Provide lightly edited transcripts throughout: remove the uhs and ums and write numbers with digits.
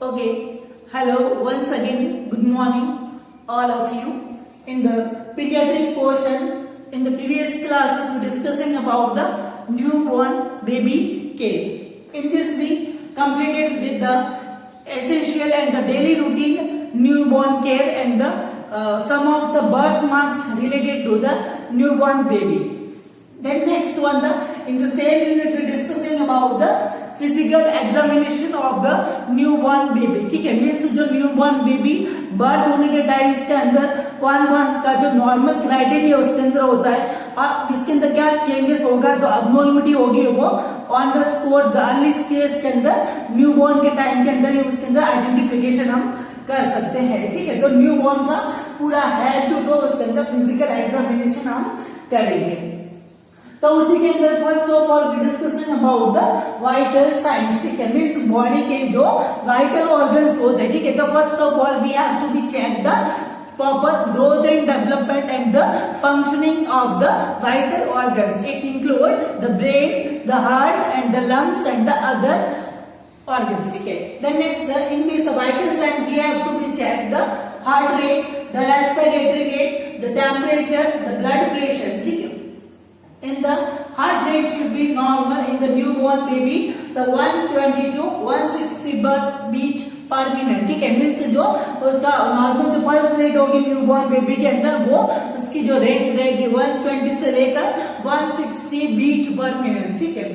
Okay, hello once again, good morning all of you. In the pediatric portion, in the previous classes we were discussing about the newborn baby care. In this we completed with the essential and the daily routine newborn care and the some of the birthmarks related to the newborn baby. Then next one, in the same unit we are discussing about the physical examination of the newborn baby. ठीक है, means जो newborn baby birth होने के time के अंदर कौन कौन का जो नॉर्मल क्राइटेरिया उसके अंदर होता है और इसके अंदर क्या चेंजेस होगा, तो अबनॉर्मलिटी होगी वो on the spot the early stage के अंदर न्यूबॉर्न के टाइम के अंदर ही उसके अंदर आइडेंटिफिकेशन हम कर सकते हैं. ठीक है, तो न्यूबॉर्न का पूरा हेड जो टो उसके अंदर फिजिकल एग्जामिनेशन हम करेंगे. तो उसी के अंदर first of all we discussing about the vital science. ठीक है, मीन्स बॉडी के जो वाइटल ऑर्गन्स होते हैं. ठीक है, तो first of all we have to be check the proper growth and development and the functioning of the vital organs. It include the brain, the heart and the lungs and the other organs. ठीक है, then next in this vital sign we have to be check the heart rate, the respiratory rate, the temperature, the blood pressure. ठीक है, in the heart rate should be normal in the newborn baby, the 120 to 160 beat per minute. ठीक है, means जो उसका normal जो pulse rate होगी newborn baby के अंदर वो उसकी जो रेंज रहेगी 120 से लेकर 160 बीट पर मिनट. ठीक है,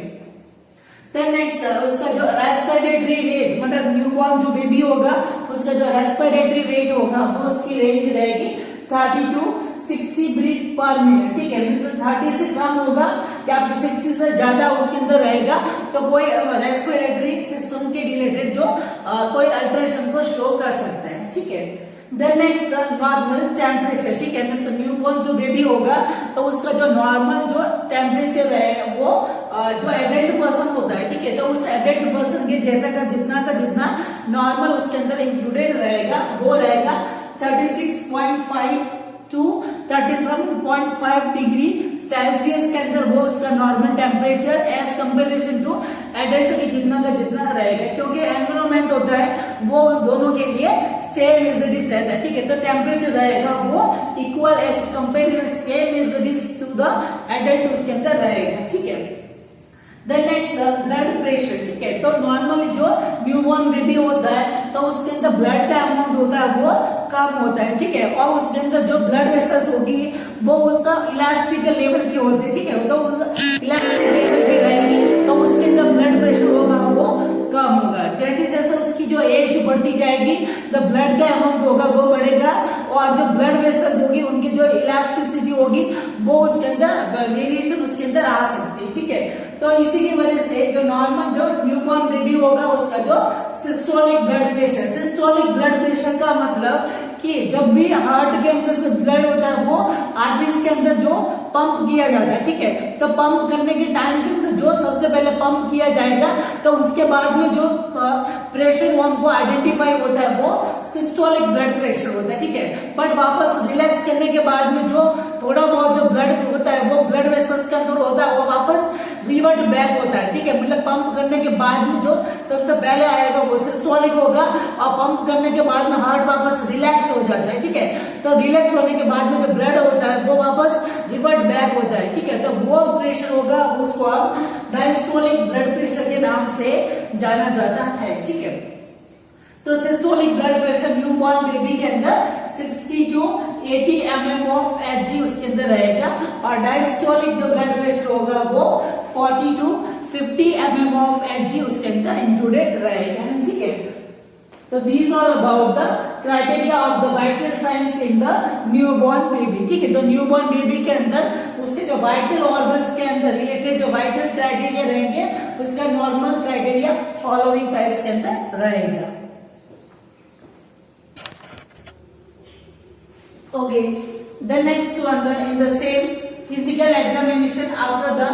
देन नेक्स्ट उसका जो रेस्पिरेटरी रेट, मतलब न्यूबॉर्न जो बेबी होगा उसका जो रेस्पिरेटरी रेट होगा वो उसकी रेंज रहेगी 30 to 60 ब्रीथ पर मिनट. ठीक है, मीन्स 30 से कम होगा या फिर 60 से ज्यादा उसके अंदर रहेगा तो कोई रेस्पिरेटरी सिस्टम के रिलेटेड जो कोई अल्ट्रेशन को शो कर सकता है. ठीक है, देन नेक्स्ट नॉर्मल टेम्परेचर. ठीक है, मीन्स न्यूबॉर्न जो बेबी होगा तो उसका जो नॉर्मल जो टेम्परेचर है वो जो एडल्ट पर्सन होता है. ठीक है, तो उस एडल्ट पर्सन के जैसा का जितना नॉर्मल उसके अंदर इंक्लूडेड रहेगा वो रहेगा 36.5 टू 37.5 डिग्री सेल्सियस के अंदर वो उसका normal temperature as comparison to adult के जितना का जितना रहेगा, क्योंकि एनवायरमेंट होता है वो दोनों के लिए सेम एज इट इज रहता है. ठीक है, तो टेम्परेचर रहेगा वो equal as comparison same as it is to the adult उसके अंदर रहेगा. ठीक है, देन नेक्स्ट ब्लड प्रेशर. ठीक है, तो नॉर्मली जो न्यूबॉर्न बेबी होता है तो उसके अंदर ब्लड का अमाउंट होता है वो कम होता है. ठीक है, और उसके अंदर जो ब्लड वेसल्स होगी वो उसका इलास्टिकल लेवल की होती है. ठीक है, तो इलास्टिक लेवल की रहेगी तो उसके अंदर ब्लड प्रेशर होगा वो कम होगा. जैसे जैसे उसकी जो एज बढ़ती जाएगी तो ब्लड का अमाउंट होगा वो बढ़ेगा और जो ब्लड वेसल्स होगी उनकी जो इलास्टिसिटी होगी वो उसके अंदर वेरिएशन उसके अंदर आ सकती है. ठीक है, तो इसी की वजह से जो नॉर्मल जो न्यूबॉर्न बेबी होगा उसका जो सिस्टोलिक ब्लड प्रेशर का मतलब कि जब भी हार्ट के अंदर से ब्लड होता है वो आर्टरीज के अंदर जो पंप किया जाता है. ठीक है, तो पंप करने के टाइम के अंदर जो सबसे पहले पंप किया जाएगा तो उसके बाद में जो प्रेशर वो हमको आइडेंटिफाई होता है वो सिस्टोलिक ब्लड प्रेशर होता है. ठीक है, बट वापस रिलैक्स करने के बाद में जो थोड़ा बहुत जो ब्लड होता है वो ब्लड वेसल्स के अंदर होता है वो वापस रिवर्ट बैक होता है. ठीक है, मतलब पंप करने के बाद में जो सबसे पहले आएगा वो सिस्टोलिक होगा और पंप करने के बाद में हार्ट वापस रिलैक्स हो जाता है. ठीक है, तो रिलैक्स होने के बाद में जो ब्लड होता है वो वापस रिवर्ट बैक होता है. ठीक है, तो वो प्रेशर होगा उसको आप डायस्टोलिक ब्लड प्रेशर के नाम से जाना जाता है. ठीक है, तो systolic blood pressure newborn baby के अंदर 60 टू 80 mm ऑफ Hg उसके अंदर रहेगा और डायस्टोलिक जो ब्लड प्रेशर होगा वो 40 टू 50 mm ऑफ Hg उसके अंदर इंक्लूडेड रहेगा. ठीक है, तो these are about the criteria of the vital signs in the newborn baby. ठीक है, तो न्यूबॉर्न बेबी के अंदर उसके जो वाइटल ऑर्गन्स के अंदर रिलेटेड जो वाइटल क्राइटेरिया रहेंगे उसका नॉर्मल क्राइटेरिया फॉलोइंग टाइप्स के अंदर रहेगा. Okay, the next one in the same physical examination after the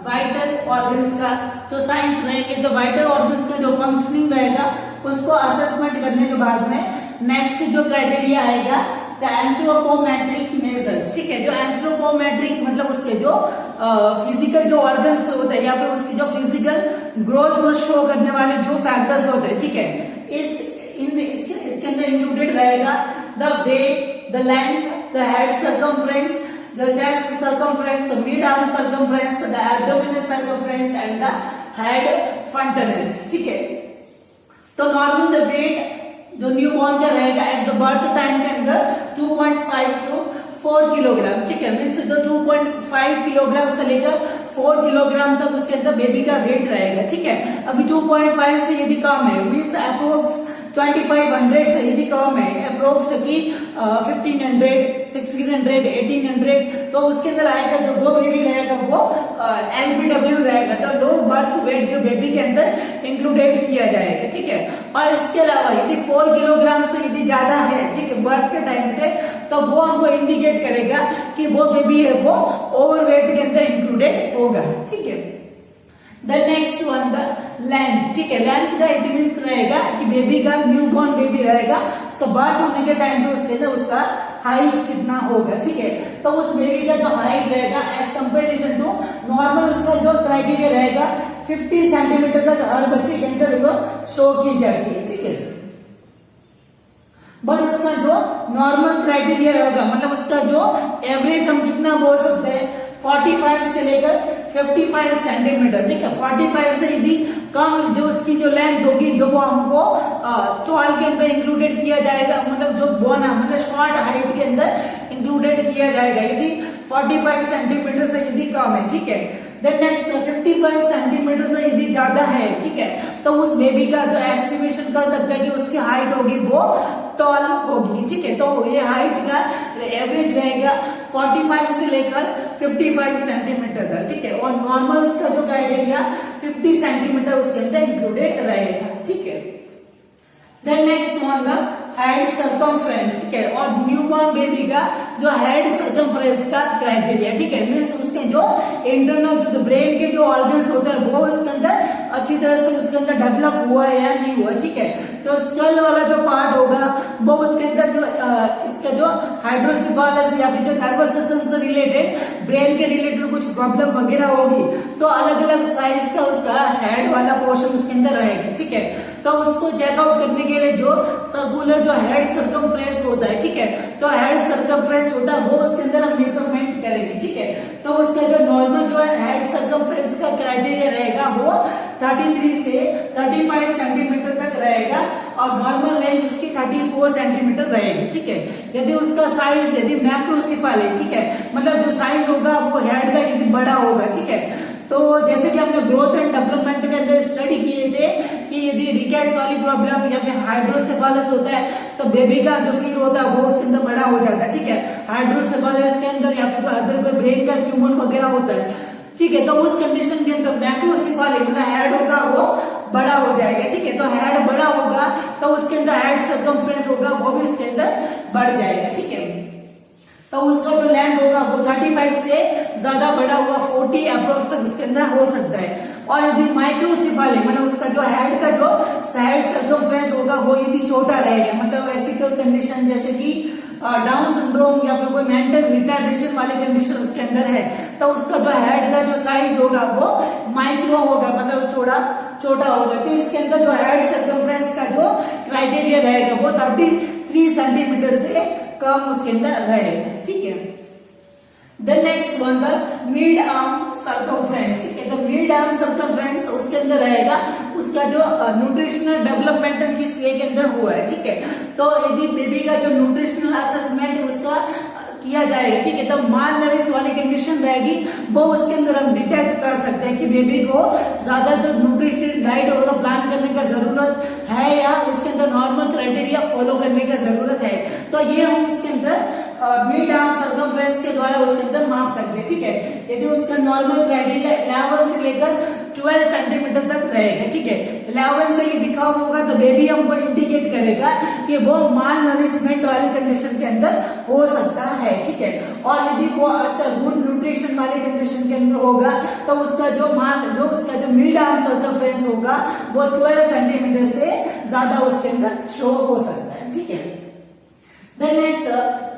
vital organs का जो साइंस रहेंगे तो वाइटल ऑर्गन्स का जो फंक्शनिंग रहेगा उसको असेसमेंट करने के बाद में नेक्स्ट जो क्राइटेरिया आएगा द एंथ्रोपोमेट्रिक मेजर्स. ठीक है, जो एंथ्रोपोमेट्रिक मतलब उसके जो फिजिकल जो ऑर्गन्स होते हैं या फिर उसकी जो फिजिकल ग्रोथ को शो करने वाले जो फैक्टर्स होते हैं. ठीक है, इस the weight, the length, the head circumference, the chest circumference, the mid-arm circumference, the abdominal circumference and the head frontalence. ठीक है, तो नॉर्मल द वेट जो न्यू बॉर्न का रहेगा एट द बर्थ टाइम के अंदर 2.5 to 4 किलोग्राम. ठीक है, मीन्स जो 2.5 किलोग्राम से लेकर 4 किलोग्राम तक उसके अंदर बेबी का वेट रहेगा. ठीक है, अभी 2.5 से यदि कम है मीन्स अप्रोक्स 2500 से यदि कम है अप्रोक्स की 1500, 1600, 1800, तो उसके अंदर आएगा जो वो बेबी रहेगा वो LBW रहेगा, तो लो बर्थ वेट जो बेबी के अंदर इंक्लूडेड किया जाएगा. ठीक है, और इसके अलावा यदि 4 किलोग्राम से यदि ज्यादा है ठीक है बर्थ के टाइम से, तो वो हमको इंडिकेट करेगा कि वो बेबी है वो ओवरवेट के अंदर इंक्लूडेड होगा. ठीक है, the next one the length. ठीक है, लेंथ का इट मीन्स रहेगा कि बेबी का न्यू बॉर्न बेबी रहेगा, उसका बर्थ होने के टाइम पे उसके अंदर उसका हाइट कितना होगा. ठीक है, तो उस बेबी का जो हाइट रहेगा एज कंपेरिजन टू नॉर्मल उसका जो क्राइटेरिया रहेगा 50 सेंटीमीटर तक हर बच्चे के अंदर वो शो की जाती है. ठीक है, बट उसका जो नॉर्मल क्राइटेरिया रहेगा मतलब उसका जो एवरेज हम कितना बोल सकते हैं 45 से लेकर 55 सेंटीमीटर. ठीक है, 45 से यदि कम जो उसकी जो लेंथ होगी जो वो हमको 12 के अंदर इंक्लूडेड किया जाएगा, मतलब जो बोना मतलब शॉर्ट हाइट के अंदर इंक्लूडेड किया जाएगा यदि 45 सेंटीमीटर से यदि कम है. ठीक है, देन नेक्स्ट 55 सेंटीमीटर से यदि ज्यादा है ठीक है, तो उस बेबी का जो एस्टिमेशन कर सकते हैं कि उसकी हाइट होगी वो टॉल होगी. ठीक है, तो ये हाइट का एवरेज रहेगा 45 से लेकर 55 सेंटीमीटर तक. ठीक है, और नॉर्मल उसका जो क्राइटेरिया 50 सेंटीमीटर उसके अंदर इंक्लूडेड रहेगा. ठीक है, then next one the head circumference. ठीक है, और न्यूबॉर्न बेबी का जो हेड सर्कमफ्रेंस का क्राइटेरिया. ठीक है, मीन्स उसके जो इंटरनल जो ब्रेन के जो ऑर्गन्स होते हैं वो उसके अंदर अच्छी तरह से उसके अंदर डेवलप हुआ है या नहीं हुआ. ठीक है, तो स्कल वाला जो पार्ट होगा वो उसके अंदर जो इसका जो हाइड्रोसेफालस या फिर जो नर्वस सिस्टम से रिलेटेड ब्रेन के रिलेटेड कुछ प्रॉब्लम वगैरह होगी तो अलग अलग साइज का उसका हेड वाला पोर्शन उसके अंदर रहेगा. ठीक है, तो उसको चेकआउट करने के लिए जो सर्कुलर जो हेड सर्कमफ्रेंस होता है ठीक है, तो हेड सर्कमफ्रेंस होता है वो उसके अंदर हम मेजरमेंट करेंगे. ठीक है, तो उसका जो नॉर्मल जो है हेड सर्कमफ्रेंस का क्राइटेरिया रहेगा वो 33 से 35 सेंटीमीटर तक रहेगा और नॉर्मल रेंज उसकी 34 सेंटीमीटर रहेगी. ठीक है, यदि उसका साइज यदि मैक्रोसेफल है ठीक है, मतलब जो साइज होगा वो हेड का यदि बड़ा होगा. ठीक है, तो जैसे कि हमने ग्रोथ एंड डेवलपमेंट के अंदर स्टडी किए थे कि यदि रिकेट्स वाली प्रॉब्लम या फिर हाइड्रोसेफालस होता है तो बेबी का जो सिर होता है वो उसके अंदर बड़ा हो जाता है. ठीक है, हाइड्रोसेफालस के अंदर या फिर अदर कोई ब्रेन का ट्यूमर वगैरह होता है. ठीक है, तो उस कंडीशन के अंदर मैक्रोसेफाली मतलब हेड होगा वो बड़ा हो जाएगा. ठीक है, तो हेड बड़ा होगा तो उसके अंदर हेड सर्कमफ्रेंस होगा वो भी उसके अंदर बढ़ जाएगा. ठीक है, तो उसका जो लेंथ होगा वो 35 से ज्यादा बड़ा हुआ 40 अप्रोक्स तक उसके अंदर हो सकता है. और यदि माइक्रोसेफाली मतलब उसका जो हेड का जो हेड सर्कमफ्रेंस होगा वो यदि छोटा रहेगा, मतलब ऐसी कोई कंडीशन जैसे कि डाउन सिंड्रोम या फिर कोई मेंटल रिटार्डेशन वाली कंडीशन उसके अंदर है तो उसका जो हेड का जो साइज होगा वो माइक्रो होगा, मतलब थोड़ा छोटा होगा. तो इसके अंदर जो हेड सर्कमफ्रेंस का जो क्राइटेरिया रहेगा वो 33 सेंटीमीटर से कम उसके अंदर रहेगा. ठीक है, the next one the mid arm circumference. ठीक है, तो मिड आर्म सर्कमफ्रेंस उसके अंदर रहेगा उसका जो न्यूट्रिशनल डेवलपमेंटल की स्टेज के अंदर हुआ है. ठीक है, तो यदि बेबी का जो न्यूट्रिशनल असेसमेंट है उसका किया जाएगा. ठीक है, तो माल नरिश वाली कंडीशन रहेगी वो उसके अंदर हम डिटेक्ट कर सकते हैं कि बेबी को ज्यादा जो न्यूट्रिशन डाइट होगा प्लान करने का जरूरत है या उसके अंदर नॉर्मल क्राइटेरिया फॉलो करने का जरूरत है. तो ये हम उसके अंदर मिड आर्म सर्कमफ्रेंस के द्वारा उसके अंदर माप सकते हैं. ठीक है, यदि उसका नॉर्मल क्राइटेरिया 11 से लेकर 12 सेंटीमीटर तक रहेगा. ठीक है, 11 से यदि कम होगा तो बेबी हमको इंडिकेट करेगा कि वो माल नरिशमेंट वाली कंडीशन के अंदर हो सकता है. ठीक है, और यदि वो अच्छा गुड न्यूट्रिशन वाली कंडीशन के अंदर होगा तो उसका जो मिड आर्म सर्कमफ्रेंस होगा वो 12 सेंटीमीटर से ज्यादा उसके अंदर शो हो सकता है. ठीक है, देन नेक्स्ट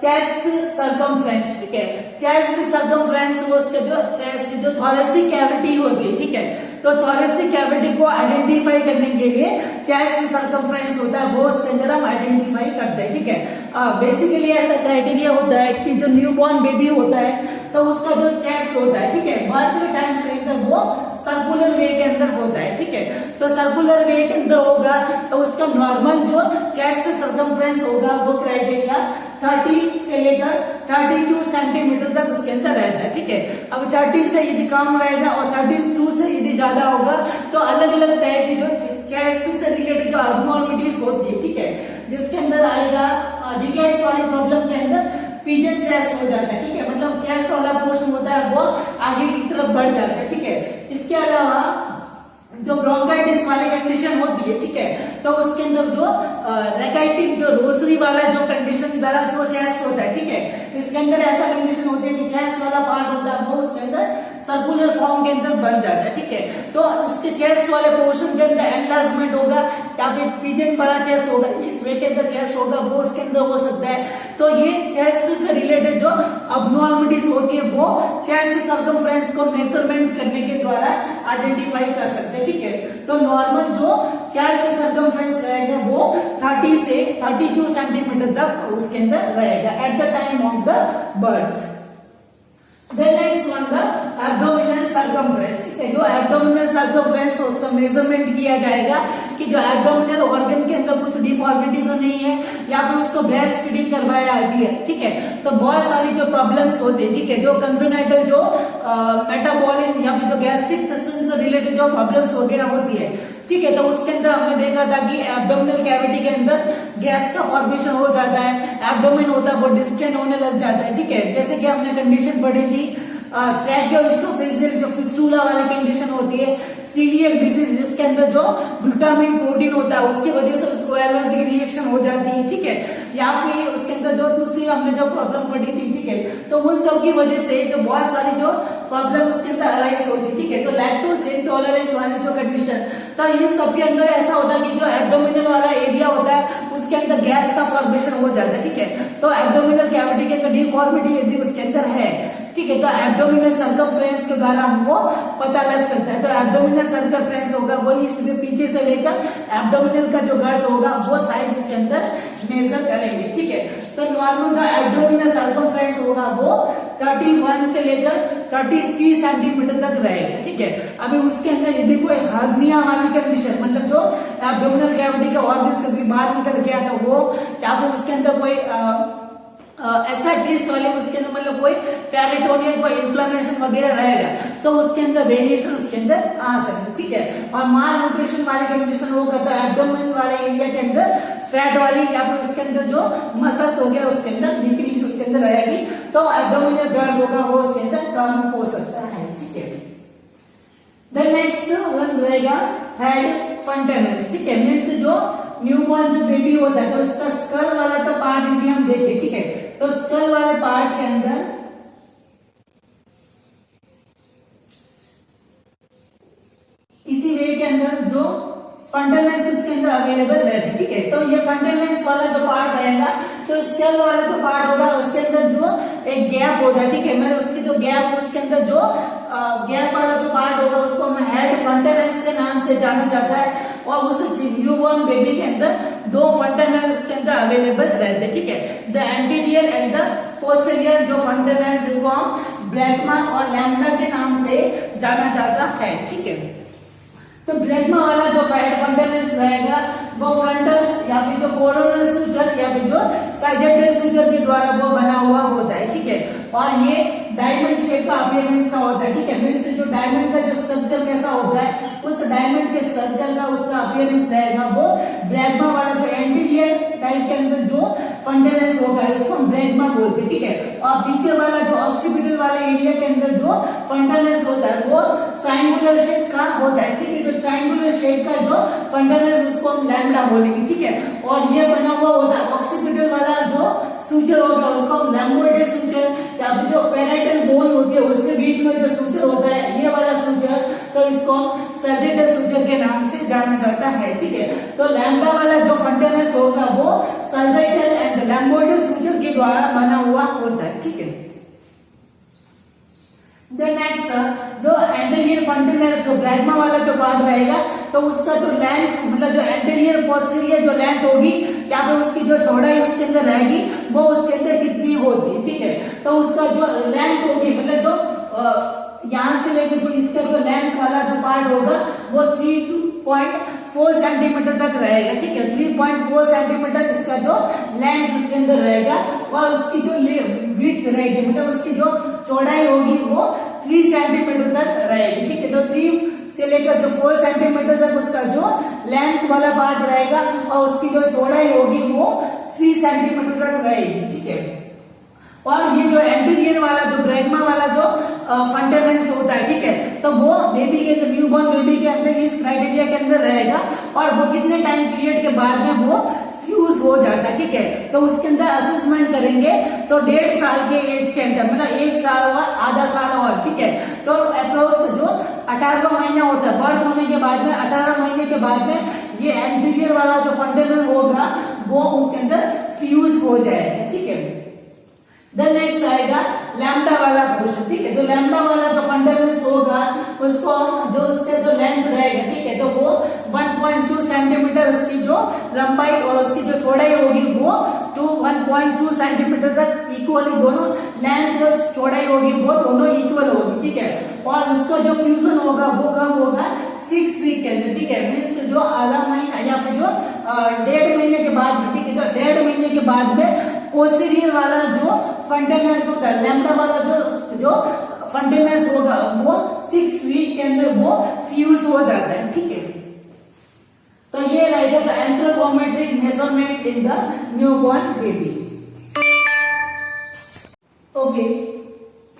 चेस्ट सर्कमफ्रेंस. ठीक है, चेस्ट सर्कमफ्रेंस वो उसके जो चेस्ट की जो थोरेसिक कैविटी होगी. ठीक है, तो थोरेसिक कैविटी को आइडेंटिफाई करने के लिए चेस्ट सर्कमफ्रेंस होता है, वो उसके अंदर हम आइडेंटिफाई करते हैं, ठीक है। बेसिकली ऐसा क्राइटेरिया होता है कि जो न्यूबॉर्न बेबी होता है तो उसका जो चेस्ट होता है, ठीक है, बर्थ के टाइम से अंदर वो सर्कुलर वे के अंदर होता है, ठीक है। तो सर्कुलर वे के अंदर होगा तो उसका नॉर्मल जो चेस्ट सर्कमफ्रेंस होगा वो क्राइटेरिया 30 से लेकर 32 सेंटीमीटर तक उसके अंदर रहता है, ठीक है। अब 30 से यदि कम रहेगा और 32 से यदि ज्यादा होगा तो अलग अलग टाइप की जो चेस्ट से रिलेटेड जो अबनॉर्मलिटीज होती है, ठीक है, जिसके अंदर आएगा रिकेट्स वाली प्रॉब्लम के अंदर पिजन चेस्ट हो जाता है, ठीक है, मतलब चेस्ट वाला पोर्शन होता है वो आगे की तरफ बढ़ जाता है, ठीक है। इसके अलावा जो ब्रोंकाइटिस वाली कंडीशन होती है, ठीक है, तो उसके अंदर जो रेकाइटिक जो रोसरी वाला जो कंडीशन वाला जो चेस्ट होता है, ठीक है, इसके अंदर ऐसा कंडीशन होती है कि चेस्ट वाला पार्ट होता है वो उसके अंदर सर्कुलर फॉर्म के अंदर बन जाता है, ठीक है। तो उसके चेस्ट वाले पोर्शन के अंदर एनलार्जमेंट होगा या फिर पिजन वाला चेस्ट होगा, इस वे के अंदर चेस्ट होगा वो उसके अंदर हो सकता है। तो ये चेस्ट से रिलेटेड जो अबनॉर्मलिटीज होती है वो चेस्ट सर्कमफ्रेंस को मेजरमेंट करने के द्वारा आइडेंटिफाई कर सकते हैं, ठीक है। तो नॉर्मल जो चेस्ट सर्कमफ्रेंस रहेगा वो 30 से 32 सेंटीमीटर तक उसके अंदर रहेगा at the time of the birth. Then next one the abdominal circumference, ठीक है, जो abdominal circumference है उसका मेजरमेंट किया जाएगा कि जो abdominal ऑर्गन के अंदर कुछ डिफॉर्मिटी तो नहीं है या फिर उसको ब्रेस्ट फीडिंग करवाया है, ठीक है। तो बहुत सारी जो प्रॉब्लम्स होती है, ठीक है, जो कंजनाइटल जो मेटाबॉलिज्म या फिर जो गैस्ट्रिक सिस्टम से रिलेटेड जो प्रॉब्लम्स वगैरह होती है, ठीक है, तो उसके अंदर हमने देखा था कि एब्डोमिनल कैविटी के अंदर गैस का फॉर्मेशन हो जाता है, एब्डोमेन होता है वो डिस्टेंड होने लग जाता है, ठीक है। जैसे कि हमने कंडीशन पढ़ी थी ट्रैकियोइसोफेजियल जो फिस्टुला वाली कंडीशन होती है, सीलिएक डिजीज जिसके अंदर जो ग्लूटामिन प्रोटीन होता है उसकी वजह से उसको एलर्जिक रिएक्शन हो जाती है, ठीक है, या फिर उसके अंदर जो दूसरी हमने जो प्रॉब्लम पढ़ी थी, ठीक है, तो उन सब की वजह से जो बहुत सारी जो प्रॉब्लम उसके अंदर अराइज होती है, ठीक है। तो लैक्टोज इंटॉलरेंस वाली जो कंडीशन, तो ये सब के अंदर ऐसा होता है कि जो एब्डोमिनल वाला एरिया होता है उसके अंदर गैस का फॉर्मेशन हो जाता है, ठीक है। तो एब्डोमिनल कैविटी के अंदर डिफॉर्मिटी यदि उसके अंदर है, ठीक है, तो एब्डोमिनल सर्कमफ्रेंस के द्वारा हमको पता लग सकता है। तो एब्डोमिनल सर्कमफ्रेंस होगा वो इसमें पीछे से लेकर एब्डोमिनल का जो गर्द होगा वो साइज इसके अंदर मेजर करेंगे, ठीक है। तो नॉर्मल का एब्डोमिनल सर्कमफ्रेंस होगा वो 31 से लेकर 33 सेंटीमीटर तक रहेगा, ठीक है। अभी उसके अंदर यदि कोई हर्निया वाली कंडीशन, मतलब जो एब्डोमिनल कैविटी के ऑर्गन से बाहर निकल गया तो वो, या फिर उसके अंदर कोई ऐसा टेस्ट वाले उसके अंदर मतलब कोई पेरिटोनियल कोई इन्फ्लेमेशन वगैरह रहेगा तो उसके अंदर वेरिएशन उसके अंदर आ सकती है, ठीक है। और माल न्यूट्रिशन वाली कंडीशन होगा तो एब्डोमेन वाले एरिया के अंदर फैट वाली या फिर उसके अंदर जो मसल्स वगैरह उसके अंदर डिक्रीज उसके अंदर रहेगी तो एब्डोमिनल गर्द होगा वो उसके अंदर कम हो सकता है, ठीक है। देन नेक्स्ट वन रहेगा हेड फंडामेंटल्स, ठीक है, मींस जो न्यूबॉर्न जो बेबी होता है तो इसका स्कल वाला तो पार्ट यदि हम देखें, ठीक है, तो स्कल वाले पार्ट के अंदर इसी वे के अंदर जो फ्रंटल लेंस इसके अंदर अवेलेबल रहते हैं, ठीक है। तो ये फ्रंटल लेंस वाला जो पार्ट रहेगा तो स्कल वाला जो पार्ट होगा उसके अंदर जो एक गैप होता है, ठीक है, मतलब उसकी जो गैप उसके अंदर जो गैप वाला जो पार्ट होगा उसको हम हेड फ्रंटल लेंस के नाम से जाना जाता है। और उस न्यूबॉर्न बेबी के अंदर दो फ्रंटल लेंस उसके अंदर अवेलेबल रहते हैं, ठीक है, the anterior and the posterior जो फ्रंटल लेंस जिसको हम ब्रैकमा और लैम्डा के नाम से जाना जाता है, ठीक है। तो ब्रैकमा वाला जो फ्रंटल लेंस रहेगा वो फ्रंटल या फिर जो कोरोनल सूचर या फिर जो साइजेंटल सूचर के द्वारा वो बना हुआ होता है, ठीक है। और ये डायमंड शेप का अपीयरेंस का होता है, ठीक है, मींस जो डायमंड का जो स्ट्रक्चर कैसा होता है उस डायमंड के स्ट्रक्चर का उसका अपीयरेंस रहेगा वो ब्रैकमा वाला जो एंटीरियर टाइप के अंदर जो फ्रंटल लेंस होगा उसको हम ब्रैकमा बोलते हैं, ठीक है। और पीछे वाला जो ऑक्सीपिटल वाले एरिया के अंदर जो फ्रंटल लेंस होता है वो ट्रायंगुलर शेप का होता है, ठीक है। जो ट्रायंगुलर शेप का जो फ्रंटल लेंस उसको हम लैम्डा बोलेंगे, ठीक है। और ये बना हुआ होता है ऑक्सीपिटल वाला जो सूचर होगा उसको हम लैम्बोइडल सूचर या फिर जो पैराइटल बोन होती है उसके बीच में जो सूचर होता है ये वाला सूचर, तो इसको हम सैजिटल सूचर के नाम से जाना जाता है, ठीक है। तो लैम्डा वाला जो फ्रंटल लेंस होगा वो सैजिटल एंड लैम्बोइडल सूचर के द्वारा बना हुआ होता है, ठीक है। The next जो एंटीरियर फंटेनल जो ब्रैगमा वाला जो पार्ट रहेगा तो उसका जो लेंथ मतलब जो एंटीरियर पोस्टीरियर जो लेंथ होगी या फिर उसकी जो चौड़ाई उसके अंदर रहेगी वो उसके अंदर कितनी होती है, ठीक है। तो उसका जो लेंथ होगी मतलब जो यहाँ से लेकर जो इसका जो लेंथ वाला जो पार्ट होगा वो 3.4 सेंटीमीटर तक रहेगा, ठीक है। 3.4 सेंटीमीटर इसका जो लेंथ उसके अंदर रहेगा और उसकी जो विड्थ रहेगी मतलब उसकी जो चौड़ाई होगी वो 3 सेंटीमीटर तक रहेगी, ठीक है। तो 3 से लेकर जो 4 सेंटीमीटर तक उसका जो लेंथ वाला पार्ट रहेगा और उसकी जो चौड़ाई होगी वो 3 सेंटीमीटर तक रहेगी, ठीक है। और ये जो एंटीरियर वाला जो ब्रैगमा वाला जो फंडामेंट्स होता है, ठीक है, तो वो बेबी के अंदर न्यूबॉर्न बेबी के अंदर इस क्राइटेरिया के अंदर रहेगा और वो कितने टाइम पीरियड के बाद में वो फ्यूज हो जाता है, ठीक है। तो उसके अंदर असेसमेंट करेंगे तो 1.5 साल के एज के अंदर मतलब 1 साल और आधा साल और, ठीक है। तो अप्रोक्स जो 18 महीने होता है बर्थ होने के बाद में 18 महीने के बाद में ये एंटीरियर वाला जो फंडामेंट होगा वो उसके अंदर फ्यूज हो जाएगा, ठीक है। देन नेक्स्ट आएगा लैम्डा वाला पोर्शन, ठीक है। तो लैम्डा वाला जो फंडामेंट्स होगा उसको जो उसके जो लेंथ रहेगा, ठीक है, तो वो 1.2 सेंटीमीटर उसकी जो लंबाई और उसकी जो चौड़ाई होगी वो 1.2 सेंटीमीटर तक इक्वली दोनों लेंथ और चौड़ाई होगी वो दोनों इक्वल होगी, ठीक है। और उसका जो फ्यूजन होगा वो कब होगा 6 वीक के अंदर, ठीक है। मीन्स जो आधा महीना या फिर जो 1.5 महीने के बाद में, ठीक है, तो 1.5 महीने के बाद में पोस्टीरियर वाला जो फंडामेंट्स होता है लैम्डा वाला जो फंडामेंट्स होगा वो 6 वीक के अंदर वो फ्यूज हो जाता है, ठीक है। तो ये रहेगा the anthropometric measurement in the newborn baby. Okay,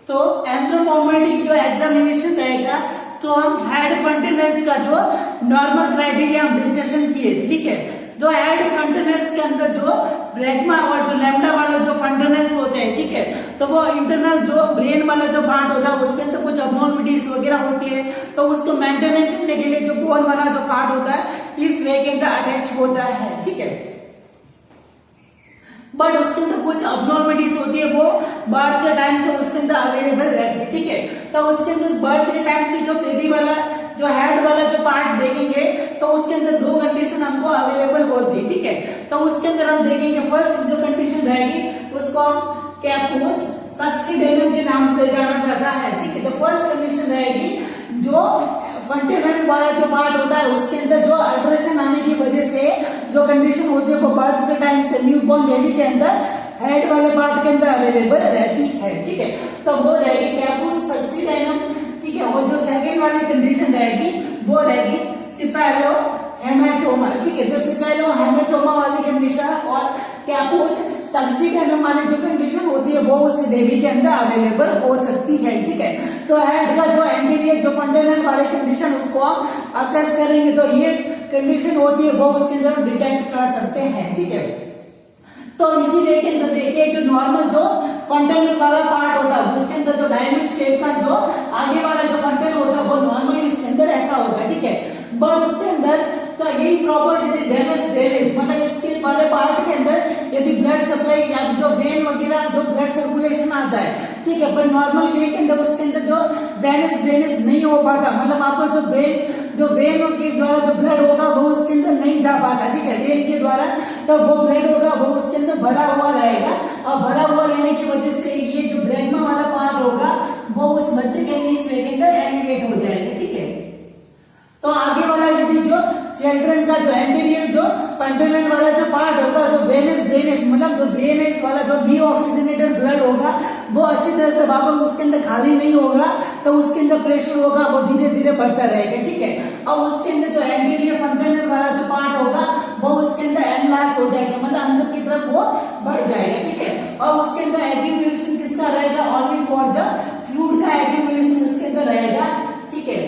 तो एंथ्रोपोमेट्रिक जो एग्जामिनेशन रहेगा तो हम हेड फंडामेंट्स का जो नॉर्मल क्राइटेरिया हम डिस्कशन किए, ठीक है। जो हेड फंडामेंट्स के अंदर जो ब्रैगमा और जो लैम्डा वाला जो फंडामेंट्स होते हैं, ठीक है, तो वो इंटरनल जो ब्रेन वाला जो पार्ट होता है उसके अंदर कुछ अबनॉर्मलिटीज वगैरह होती है तो उसको मेंटेन करने के लिए जो बोन वाला जो पार्ट होता है इस वे के अंदर अटैच होता है, ठीक है। बट उसके अंदर कुछ अबनॉर्मलिटीज होती है वो बर्थ के टाइम पे उसके अंदर अवेलेबल रहती है, ठीक है। तो उसके अंदर बर्थ के टाइम से जो बेबी वाला जो हेड वाला जो पार्ट देखेंगे तो उसके अंदर 2 कंडीशन हमको अवेलेबल होती है, ठीक है। तो उसके अंदर हम देखेंगे फर्स्ट जो कंडीशन रहेगी उसको हम कैपुच सक्सीडेनम के नाम से जाना जाता है, ठीक है। तो फर्स्ट कंडीशन रहेगी जो फंडामेंट वाला जो पार्ट होता है उसके अंदर जो अल्ट्रेशन आने की वजह से जो कंडीशन होती है वो बर्थ के टाइम से न्यूबॉर्न बेबी के अंदर हेड वाले पार्ट के अंदर अवेलेबल रहती है, ठीक है। तो वो रहेगी कैपुच सक्सीडेनम, ठीक है। और जो सेकंड वाली कंडीशन रहेगी वो रहेगी सिफेलो हेमाटोमा, ठीक है। तो सिफेलो हेमाटोमा वाली कंडीशन और कैपुट सक्सीडेनम वाली जो कंडीशन होती है वो उस बेबी के अंदर अवेलेबल हो सकती है, ठीक है। तो हेड का जो एंटीरियर जो फंडामेंटल वाली कंडीशन उसको हम असेस करेंगे तो ये कंडीशन होती है वो उसके अंदर हम डिटेक्ट कर सकते हैं, ठीक है। तो इसी वे के अंदर देखिए जो नॉर्मल जो फंडामेंटल वाला पार्ट होता है उसके अंदर जो डायमंड शेप का जो आगे वाला जो फंडामेंटल होता है वो नॉर्मली इसके अंदर ऐसा होता है, ठीक है। बट उसके अंदर तो इम्प्रॉपर यदि वेनस ड्रेनेज मतलब इसके वाले पार्ट के अंदर यदि ब्लड सप्लाई या जो वेन वगैरह जो ब्लड सर्कुलेशन आता है, ठीक है, पर नॉर्मल वे के अंदर उसके अंदर जो वेनस ड्रेनेज नहीं हो पाता मतलब आपको जो वेन के द्वारा जो ब्लड होगा वो उसके अंदर नहीं जा पाता, ठीक है, वेन के द्वारा। तो वो ब्लड होगा वो उसके अंदर भरा हुआ रहेगा और भरा हुआ रहने की वजह से ये जो ब्रैगमा वाला पार्ट होगा वो उस बच्चे के लिए इस वे के अंदर एलिवेट हो जाएगा, ठीक है। तो आगे वाला यदि जो चिल्ड्रन का जो एंटीरियर जो फंडामेंटल वाला जो पार्ट होगा जो वेनस ड्रेनेज मतलब जो वेनस वाला जो डीऑक्सीजनेटेड ब्लड होगा वो अच्छी तरह से वापस उसके अंदर खाली नहीं होगा तो उसके अंदर प्रेशर होगा वो धीरे धीरे बढ़ता रहेगा, ठीक है। और उसके अंदर जो एंटीरियर फंडामेंटल वाला जो पार्ट होगा वो उसके अंदर एनलार्ज हो जाएगा मतलब अंदर की तरफ वो बढ़ जाएगा, ठीक है। और उसके अंदर एक्यूमुलेशन किसका रहेगा ओनली फॉर द फ्लूइड का एक्यूमुलेशन उसके अंदर रहेगा, ठीक है।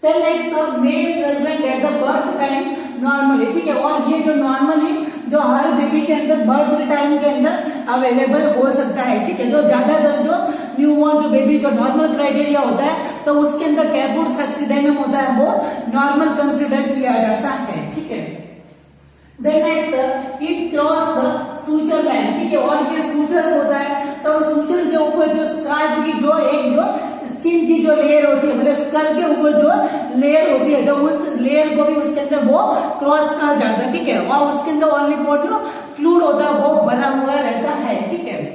Then next now may present at the birth time normally, ठीक है। और ये जो नॉर्मली जो हर बेबी के अंदर बर्थ के टाइम के अंदर अवेलेबल हो सकता है, ठीक है। जो ज्यादातर जो न्यूबॉर्न जो बेबी का नॉर्मल क्राइटेरिया होता है तो उसके अंदर कैपुट सक्सीडेनम होता है वो नॉर्मल कंसिडर किया जाता है, ठीक है। Then next it cross the suture line, ठीक है। और ये सूचर्स होता है तो सूचर के ऊपर जो स्कार्प की जो एक जो स्किन की जो लेयर होती है, मतलब स्कल के ऊपर जो लेयर होती है, तो उस लेयर को भी उसके अंदर वो क्रॉस कहा जाता है, ठीक है। और उसके अंदर ओनली फॉर जो फ्लूइड होता है वो बना हुआ रहता है, ठीक है।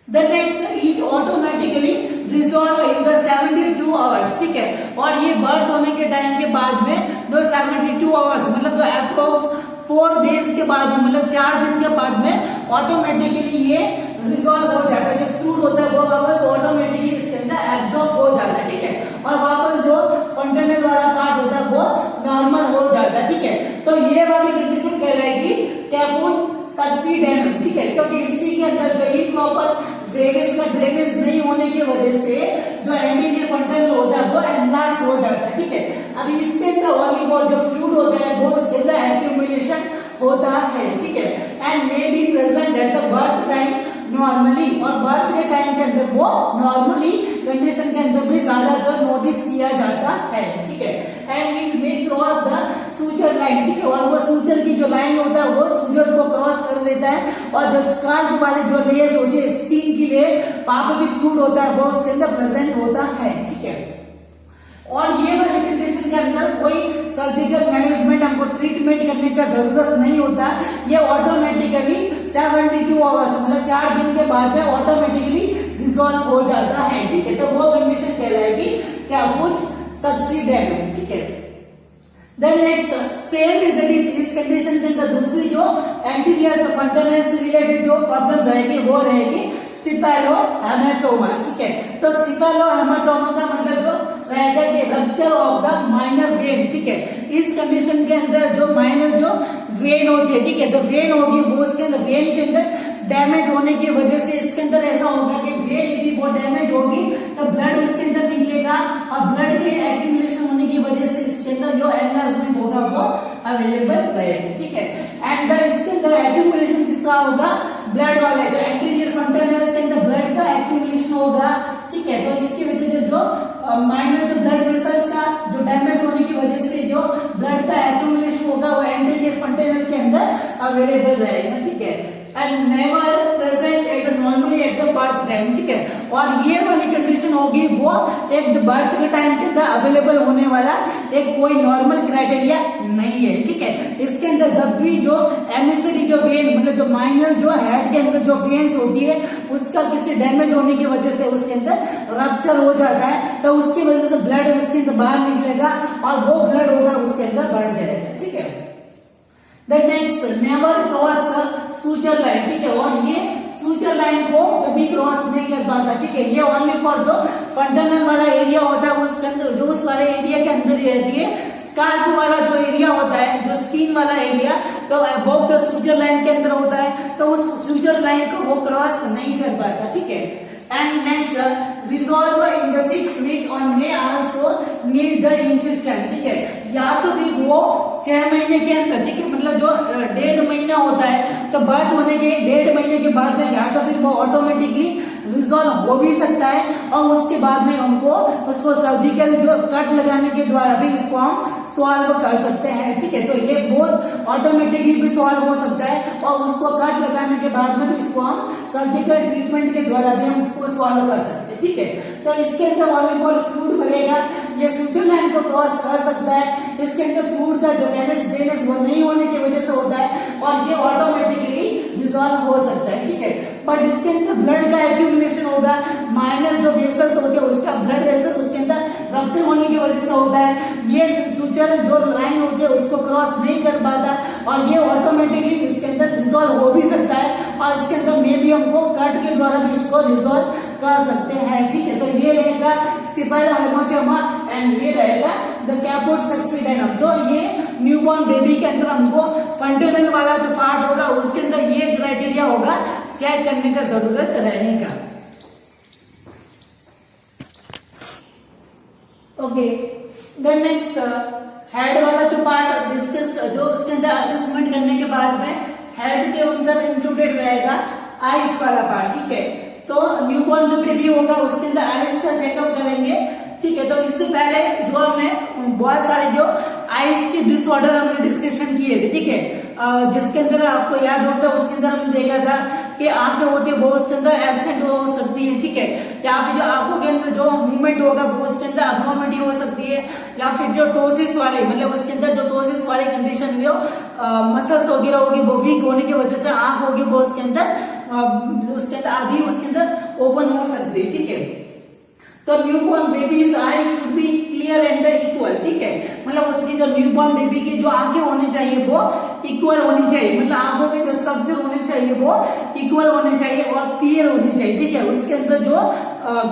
The next is automatically resolve in the 72 hours, ठीक है। और ये बर्थ होने के टाइम के बाद में जो 72 आवर्स मतलब जो अप्रोक्स 4 डेज के बाद में, मतलब 4 दिन के बाद में ऑटोमेटिकली ये रिजॉल्व हो जाता है। जो फ्लूइड होता है वो वापस ऑटोमेटिकली इसके अंदर एब्जॉर्ब हो जाता है, ठीक है। और वापस जो फंडामेंटल वाला पार्ट होता है वो नॉर्मल हो जाता है, ठीक है। तो ये वाली कंडीशन कहलाएगी कैपुट सक्सीडेंट, ठीक है। क्योंकि इसी के अंदर जो इम्प्रॉपर ड्रेनेज का ड्रेनेज नहीं होने की वजह से जो एंटीरियर फंडामेंटल होता है वो एनलार्ज हो जाता है, ठीक है। अभी इसके अंदर ओनली फॉर जो फ्लूइड होता है वो उसके अंदर एक्यूमुलेशन होता है, ठीक है। And may be present at the birth time normally, और बर्थ के टाइम के अंदर वो नॉर्मली कंडीशन के अंदर भी ज्यादातर नोटिस किया जाता है, ठीक है। And it may cross the suture line, ठीक है। और वो सूचर की जो लाइन होता है वो सूचर को क्रॉस कर देता है, और जो स्काल्प वाले जो लेयर्स होती है, स्किन की लेयर, वहां पे भी फ्लूइड होता है वो उसके अंदर प्रेजेंट होता है, ठीक है। और ये वाली कंडीशन के अंदर कोई सर्जिकल मैनेजमेंट, हमको ट्रीटमेंट करने का जरूरत नहीं होता। ये ऑटोमेटिकली 72 आवर्स मतलब 4 दिन के बाद में ऑटोमेटिकली रिजॉल्व हो जाता है, ठीक है। तो वो कंडीशन कहलाएगी क्या कुछ सक्सीडेंट, ठीक है। देन नेक्स्ट सेम इज इस कंडीशन के अंदर दूसरी जो एंटीरियर जो फंडामेंटल से रिलेटेड जो प्रॉब्लम रहेगी वो रहेगी सिफेलोहेमाटोमा, ठीक है। तो सिफेलोहेमाटोमा का मतलब जो रहेगा कि rupture of the minor when, ठीक है। इस कंडीशन के अंदर जो माइनर जो वेन होती है, ठीक है, तो वेन होगी वो उसके अंदर वेन के अंदर डैमेज होने की वजह से इसके अंदर ऐसा होगा कि वेन यदि वो डैमेज होगी तो ब्लड उसके अंदर निकलेगा, और ब्लड के एक्यूमुलेशन होने की वजह से इसके अंदर जो एनलार्जमेंट होगा वो अवेलेबल रहेगा, ठीक है। एंड इसके अंदर एक्यूमुलेशन किसका होगा, ब्लड वाला, जो एंटीरियर फंडामेंटल के अंदर ब्लड का एक्यूमुलेशन होगा, ठीक है। तो इसकी वजह से जो माइनर जो ब्लड वेसल्स का जो डैमेज होने की वजह से जो ब्लड का एक्यूमुलेशन होगा वो एंटीरियर फंडामेंटल के अंदर अवेलेबल रहेगा, ठीक है। And never present at normally at the birth time, ठीक है। और ये वाली कंडीशन होगी वो एक बर्थ के टाइम के अंदर अवेलेबल होने वाला एक कोई नॉर्मल क्राइटेरिया नहीं है, ठीक है। इसके अंदर जब भी जो एमिसरी जो वेन मतलब जो माइनर जो हेड के अंदर जो वेन्स होती है उसका किसी डैमेज होने की वजह से उसके अंदर रप्चर हो जाता है, तो उसकी वजह से ब्लड उसके अंदर बाहर निकलेगा और वो ब्लड होगा उसके अंदर बढ़ जाएगा, ठीक है। The next never cross the suture line, ठीक है। और ये सूचर लाइन को कभी क्रॉस नहीं कर पाता, ठीक है। ये ओनली फॉर जो फंडामेंटल वाला एरिया होता है उस वाले एरिया के अंदर ही रहती है। स्काल्प वाला जो एरिया होता है, जो स्किन वाला एरिया, तो अबव द सूचर लाइन के अंदर होता है, तो उस सूचर लाइन को वो क्रॉस नहीं कर पाता, ठीक है। And next resolve in the 6 week और may also need the incision, ठीक है। या तो फिर वो 6 महीने के अंदर, ठीक है, मतलब जो 1.5 महीना होता है तो बर्थ होने के 1.5 महीने के बाद में या तो फिर वो ऑटोमेटिकली रिजॉल्व हो भी सकता है, और उसके बाद में हमको उसको सर्जिकल जो कट लगाने के द्वारा भी इसको हम सॉल्व कर सकते हैं, ठीक है। तो ये बहुत ऑटोमेटिकली भी सॉल्व हो सकता है, और उसको कट लगाने के बाद में भी इसको हम सर्जिकल ट्रीटमेंट के द्वारा भी हम इसको सॉल्व कर सकते हैं, ठीक है। तो इसके अंदर ओनली फॉर फ्लूइड भरेगा, ये सूचर लाइन को क्रॉस कर सकता है। इसके अंदर फ्लूइड का जो ड्रेनेज वो नहीं होने की वजह से होता है, और ये ऑटोमेटिकली रिजॉल्व हो सकता है, ठीक है। बट इसके अंदर ब्लड का एक्यूमुलेशन होगा, माइनर जो वेसल्स होते हैं उसका ब्लड वेसल उसके अंदर रप्चर होने की वजह से होता है। ये सूचर जो लाइन होती है उसको क्रॉस नहीं कर पाता, और ये ऑटोमेटिकली इसके अंदर रिजॉल्व हो भी सकता है, और इसके अंदर मे भी हमको कट के द्वारा भी इसको रिजॉल्व कर सकते हैं, ठीक है। तो ये रहेगा सिफेलोहेमाटोमा एंड ये रहेगा द कैपुट सक्सीडेंटम। जो ये न्यूबॉर्न बेबी के अंदर हमको फंडामेंटल वाला जो पार्ट होगा उसके अंदर ये क्राइटेरिया होगा चेक करने का जरूरत रहेगा। ओके, देन नेक्स्ट हेड वाला जो पार्ट डिस्कस जो उसके अंदर असेसमेंट करने के बाद में हेड के अंदर इंक्लूडेड रहेगा आईज वाला पार्ट, ठीक है। तो न्यूबॉर्न जो बेबी होगा उसके अंदर आईज का चेकअप करेंगे, ठीक है। तो इससे पहले जो हमने बहुत सारे जो आईज के डिसऑर्डर हमने डिस्कशन किए थे, ठीक है, जिसके अंदर आपको याद होता है उसके अंदर हमने देखा था कि आंखें होती है वो उसके अंदर एब्सेंट हो सकती है, ठीक है। या फिर जो आंखों के अंदर जो मूवमेंट होगा वो उसके अंदर अबनॉर्मलिटी हो सकती है, या फिर जो टोसिस वाले मतलब उसके अंदर जो टोसिस वाली कंडीशन जो मसल्स वगैरह होगी वो वीक होने की वजह से आंख होगी वो उसके अंदर आधी उसके अंदर ओपन हो सकती है, ठीक है। तो newborn babies I should be clear and equal, ठीक है। मतलब उसकी जो न्यूबॉर्न बेबी की जो आंखें होनी चाहिए वो इक्वल होनी चाहिए, मतलब आंखों के जो स्ट्रक्चर होने चाहिए वो इक्वल होने चाहिए और क्लियर होनी चाहिए, ठीक है। उसके अंदर जो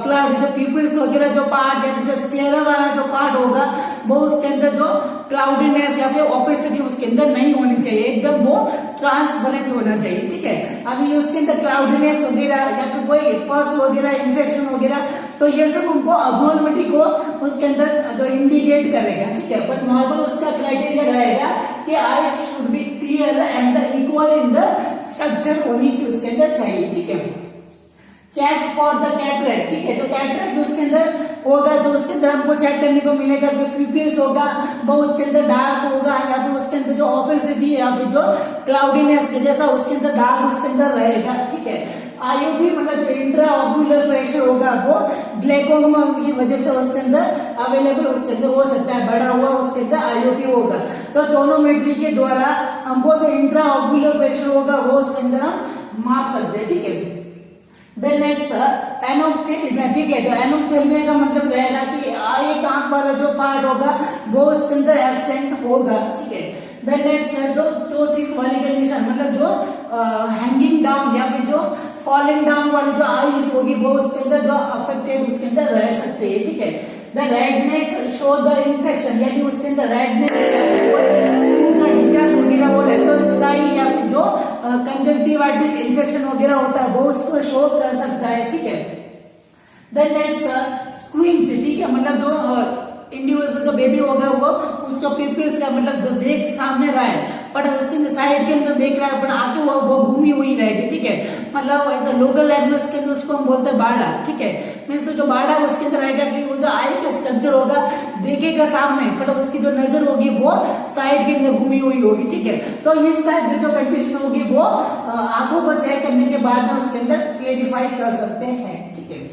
क्लाउड जो पीपल्स वगैरह जो पार्ट है, जो स्क्लेरा वाला जो पार्ट होगा वो उसके अंदर जो क्लाउडीनेस या फिर ओपेसिटी उसके अंदर नहीं होनी चाहिए, एकदम वो ट्रांसपेरेंट होना चाहिए, ठीक है। अभी उसके अंदर क्लाउडीनेस वगैरह या फिर कोई पस वगैरह इन्फेक्शन वगैरह तो ये सब उनको अबनॉर्मलिटी को उसके अंदर जो इंडिकेट करेगा, ठीक है। बट नॉर्मल उसका क्राइटेरिया रहेगा कि I should be clear and equal in the structure होनी उसके अंदर चाहिए, ठीक है। चेक फॉर द कैटरेक्ट, ठीक है। तो कैटरेक्ट उसके अंदर होगा तो उसके अंदर हमको चेक करने को मिलेगा कि प्यूपिल्स होगा वो उसके अंदर डार्क होगा, या फिर उसके अंदर जो ओपेसिटी या फिर जो क्लाउडीनेस जैसा उसके अंदर दाग उसके अंदर रहेगा, ठीक है। आईओपी मतलब जो इंट्रा ऑक्यूलर प्रेशर होगा वो ग्लाइकोमा की वजह से उसके अंदर अवेलेबल उसके अंदर हो सकता है, बढ़ा हुआ उसके अंदर आईओपी होगा। तो टोनोमेट्री के द्वारा हमको जो इंट्रा ऑक्यूलर प्रेशर होगा वो उसके अंदर हम माप सकते हैं, ठीक है। देन नेक्स्ट एनोप्थेल्मिया, ठीक है। तो एनोप्थेल्मिया का मतलब रहेगा कि एक आंख वाला जो पार्ट होगा वो उसके अंदर एब्सेंट होगा, ठीक है। देन नेक्स्ट है जो टोसिस वाली कंडीशन, मतलब जो हैंगिंग डाउन या फिर जो फॉलिंग डाउन वाली जो आईज होगी वो उसके अंदर जो अफेक्टेड उसके अंदर रह सकते हैं, ठीक है। The redness show the infection, यानी उसके अंदर रेडनेस वगैरह वो रहता है, स्काई या फिर जो कंजक्टिवाइटिस इन्फेक्शन वगैरह होता है वो उसको शो कर सकता है, ठीक है। देन नेक्स्ट स्क्विंच, ठीक है। मतलब जो इंडिविजुअल जो बेबी होगा वो उसका पिपिल्स का मतलब देख सामने रहा है पर उसके साइड के अंदर देख रहा है पर आगे वो घूमी हुई रहेगी, ठीक है। मतलब ऐसा लोकल लैंग्वेज के अंदर उसको हम बोलते हैं बाड़ा, ठीक है। मीन्स तो जो बाड़ा है उसके अंदर रहेगा कि वो जो आई का स्ट्रक्चर होगा देखेगा सामने पर उसकी जो नजर होगी वो साइड के अंदर घूमी हुई होगी, ठीक है। तो इस साइड की जो कंडीशन होगी वो आंखों को चेक करने के बाद में उसके अंदर क्लेरिफाई कर सकते हैं, ठीक है।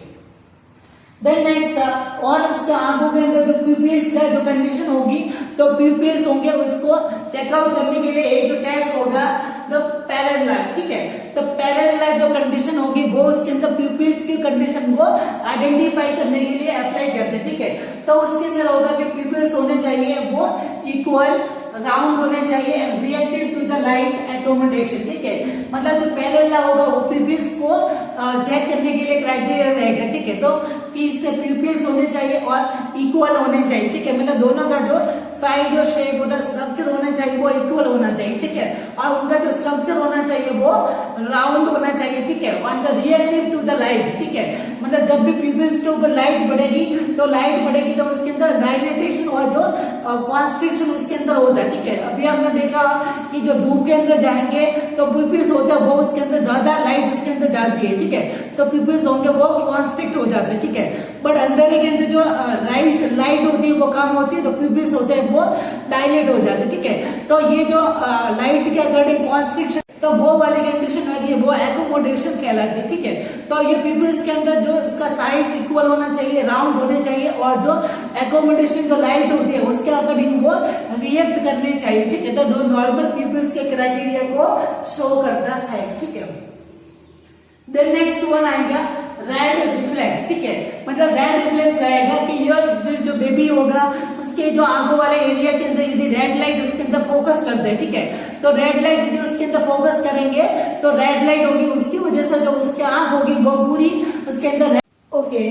देन नेक्स्ट और उसके आंखों के अंदर जो प्यूपिल्स का जो कंडीशन होगी तो प्यूपिल्स होंगे उसको चेकआउट करने के लिए एक जो टेस्ट होगा तो पैरेलल, ठीक है। तो पैरेलल जो कंडीशन होगी वो उसके अंदर प्यूपिल्स की कंडीशन को आइडेंटिफाई करने के लिए अप्लाई करते हैं, ठीक है। तो उसके अंदर होगा कि प्यूपिल्स होने चाहिए वो इक्वल राउंड होने चाहिए reactive to the light accommodation, ठीक है। मतलब जो पैरेलल होगा वो प्यूपिल्स को चेक करने के लिए क्राइटेरिया रहेगा, ठीक है। तो पीस से प्यूपिल्स होने चाहिए और इक्वल होने चाहिए, ठीक है। मतलब दोनों का जो साइज और शेप होता स्ट्रक्चर होना चाहिए वो इक्वल होना चाहिए, ठीक है। और उनका जो स्ट्रक्चर होना चाहिए वो राउंड होना चाहिए, ठीक है। On the reactive to the light, ठीक है। मतलब जब भी प्यूपिल्स के ऊपर लाइट पड़ेगी तो लाइट पड़ेगी तो उसके अंदर डायलेटेशन और जो कॉन्स्ट्रिक्शन उसके अंदर होता है, ठीक है। अभी हमने देखा कि जो धूप के अंदर जाएंगे तो प्यूपिल्स होता है वो उसके अंदर ज्यादा लाइट उसके अंदर जाती है, ठीक है। तो प्यूपिल्स होंगे वो कॉन्स्ट्रिक्ट हो जाते हैं, ठीक है। बट अंधेरे के अंदर जो लाइट होती है वो कम होती है तो प्यूपिल्स होते हैं वो डायलेट हो जाते हैं, ठीक है। तो ये जो लाइट के अकॉर्डिंग कॉन्स्ट्रिक्शन तो वो वाली कंडीशन होगी वो एकोमोडेशन कहलाती है, ठीक है। तो ये प्यूपिल्स के अंदर जो इसका साइज इक्वल होना चाहिए, राउंड होने चाहिए और जो एकोमोडेशन जो लाइट होती है उसके अकॉर्डिंग वो रिएक्ट करने चाहिए, ठीक है। तो जो नॉर्मल प्यूपिल्स के क्राइटेरिया को शो करता है, ठीक है। देन नेक्स्ट वन आएगा रेड रिफ्लेक्स, ठीक है। मतलब रेड रिफ्लेक्स रहेगा कि जो बेबी होगा उसके जो आंखों वाले एरिया के अंदर यदि रेड लाइट उसके अंदर फोकस कर दे, ठीक है। तो रेड लाइट यदि उसके अंदर फोकस करेंगे तो रेड लाइट होगी उसकी वजह से जो उसकी आंख होगी वो पूरी उसके अंदर ओके।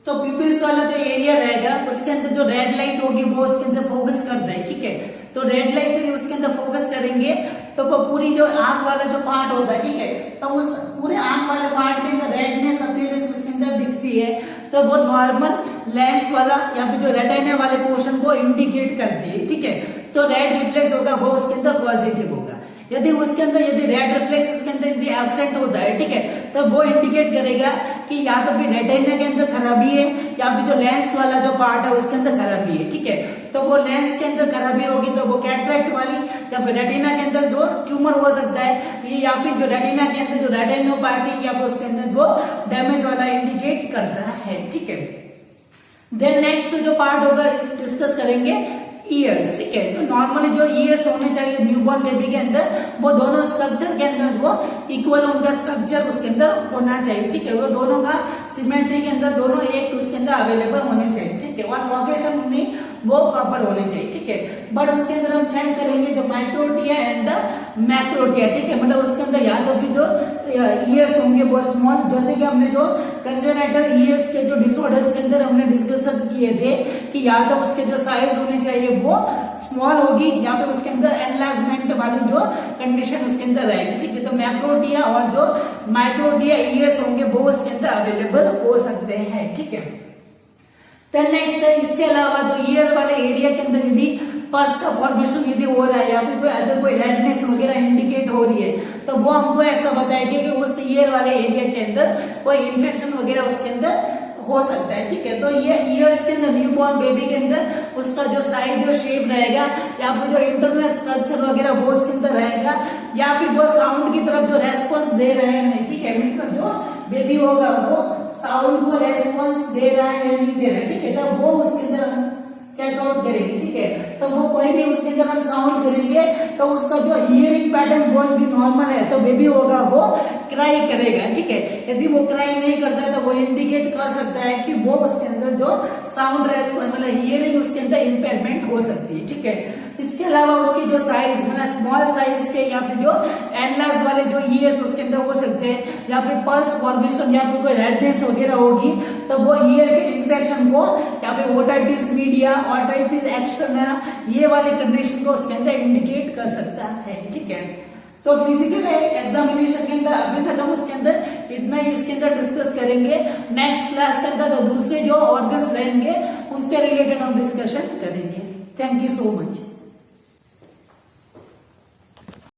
तो प्यूपिल्स वाला जो एरिया रहेगा उसके अंदर जो रेड लाइट होगी वो उसके अंदर फोकस कर दे, ठीक है। तो रेड लाइट से उसके अंदर फोकस करेंगे तो वो पूरी जो आंख वाला जो पार्ट होगा, ठीक है। तो उस पूरे आंख वाले पार्ट में रेडनेस अपीयरेंस उसके अंदर दिखती है तो वो नॉर्मल लेंस वाला या फिर जो रेटिना वाले पोर्शन को इंडिकेट करती है, ठीक है। तो रेड रिफ्लेक्स होगा वो उसके अंदर पॉजिटिव होगा। यदि उसके अंदर यदि रेड रिफ्लेक्स उसके अंदर यदि एब्सेंट होता है, ठीक है, तो वो इंडिकेट करेगा कि या तो फिर रेटिना के अंदर खराबी है या फिर जो लेंस वाला जो पार्ट है उसके अंदर खराबी है, ठीक है। तो वो लेंस के अंदर खराबी होगी तो वो कैटरेक्ट वाली या फिर रेटिना के अंदर जो ट्यूमर हो सकता है ये, या फिर जो रेटिना के अंदर जो रेटिनोपैथी या फिर उसके अंदर वो डैमेज वाला इंडिकेट करता है, ठीक है। देन नेक्स्ट जो पार्ट होगा डिस्कस करेंगे ईयर्स, ठीक है। तो नॉर्मली जो ईयर्स होने चाहिए न्यूबॉर्न बेबी के अंदर वो दोनों स्ट्रक्चर के अंदर वो इक्वल उनका स्ट्रक्चर उसके अंदर होना चाहिए, ठीक है। वो दोनों का सिमेट्री के अंदर दोनों एक उसके अंदर अवेलेबल होने चाहिए, ठीक है। वन लोकेशन में वो प्रॉपर होने चाहिए, ठीक है। बट उसके अंदर हम चेक करेंगे जो माइक्रोटिया एंड द मैक्रोटिया, ठीक है। मतलब उसके अंदर या तो फिर जो ईयर्स होंगे वो स्मॉल, जैसे कि हमने जो कंजेनाइटल ईयर्स के जो डिसऑर्डर्स के अंदर हमने डिस्कशन किए थे कि या तो उसके जो साइज होने चाहिए वो स्मॉल होगी या फिर उसके अंदर एनलार्जमेंट वाली जो कंडीशन उसके अंदर रहेगी, ठीक है। तो मैक्रोटिया और जो माइक्रोटिया ईयर्स होंगे वो उसके अंदर अवेलेबल हो सकते हैं, ठीक है। देन नेक्स्ट है इसके अलावा जो ईयर वाले एरिया के अंदर यदि पस का फॉर्मेशन यदि हो रहा है या फिर कोई अदर कोई रेडनेस वगैरह इंडिकेट हो रही है तो वो हमको ऐसा बताएगी कि उस ईयर वाले एरिया के अंदर कोई इन्फेक्शन वगैरह उसके अंदर हो सकता है, ठीक है। तो ये ईयर्स के अंदर न्यूबॉर्न बेबी के अंदर उसका जो साइज जो शेप रहेगा या फिर जो इंटरनल स्ट्रक्चर वगैरह वो उसके अंदर रहेगा या फिर वो साउंड की तरफ जो रेस्पॉन्स दे रहे हैं, ठीक है। मतलब जो बेबी होगा वो साउंड को रेस्पॉन्स दे रहा है या नहीं दे रहा है, ठीक है। तो वो उसके अंदर हम चेकआउट करेंगे, ठीक है। तो वो कोई भी उसके अंदर हम साउंड करेंगे तो उसका जो हियरिंग पैटर्न वो यदि नॉर्मल है तो बेबी होगा वो क्राई करेगा, ठीक है। यदि वो क्राई नहीं करता है तो वो इंडिकेट कर सकता है कि वो उसके अंदर जो साउंड रेस्पॉन्स मतलब हियरिंग उसके अंदर इंपेयरमेंट हो सकती है, ठीक है। इसके अलावा उसकी जो साइज मतलब स्मॉल साइज के या फिर जो एनलार्ज वाले जो ईयर्स उसके अंदर हो सकते हैं या फिर पल्स फॉर्मेशन या फिर कोई रेडनेस वगैरह होगी तो वो ईयर के इन्फेक्शन को या फिर ओटाइटिस मीडिया, ओटाइटिस एक्सटर्ना ये वाली कंडीशन को उसके अंदर इंडिकेट कर सकता है, ठीक है। तो फिजिकल एग्जामिनेशन के अंदर अभी तक हम उसके अंदर इतना ही इसके अंदर डिस्कस करेंगे। नेक्स्ट क्लास के अंदर तो दूसरे जो ऑर्गन्स रहेंगे उनसे रिलेटेड हम डिस्कशन करेंगे। Thank you so much.